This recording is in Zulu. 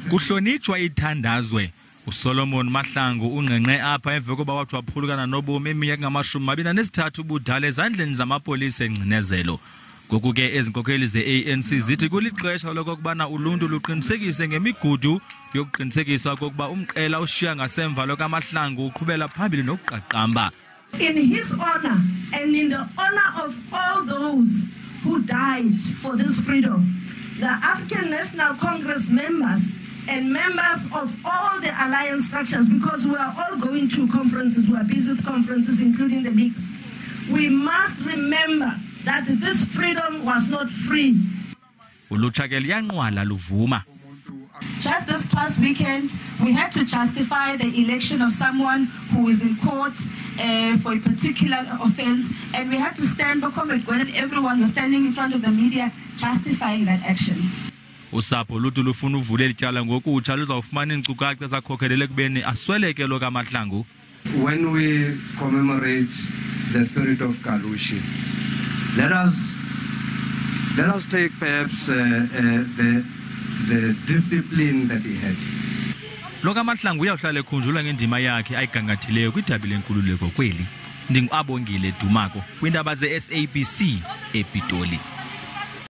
Kuhlonitshwa ithandazwe uSolomon Mahlangu unqenqe apha emva kokuba wathi waphulukana nobomi iminyaka engamashumi ubudala ezandleni zamapolisa engcinezelo. Ngoku ke ezinkokheli ze-ANC zithi kulixesha lokubana uluntu luqinisekise ngemigudu yokuqinisekisa okokuba umqela ushiya ngasemva lokaMahlangu uqhubela phambili nokuqaqamba. In his honor and in the honor of all those who died for this freedom, the African National Congress members and members of all the alliance structures, because we are all going to conferences, we are busy with conferences, including the leagues, we must remember that this freedom was not free. Just this past weekend, we had to justify the election of someone who is in court for a particular offense, and we had to stand for Comrade Gwen, and everyone was standing in front of the media justifying that action. Usapho luthi lufuna uvule ityala ngokutsha luzawufumana iinkcukacha ezakhokhelele ekubeni asweleke lo kaMahlangu. When we commemorate the spirit of Kgoshi, let us take perhaps the discipline that he had. Lo kaMahlangu uyawuhlala ekhunjulwa ngendima yakhe ayigangathileyo kwidaba lenkululeko kweli. NdinguAbongile Dumako kwindaba ze-SABC ePitoli.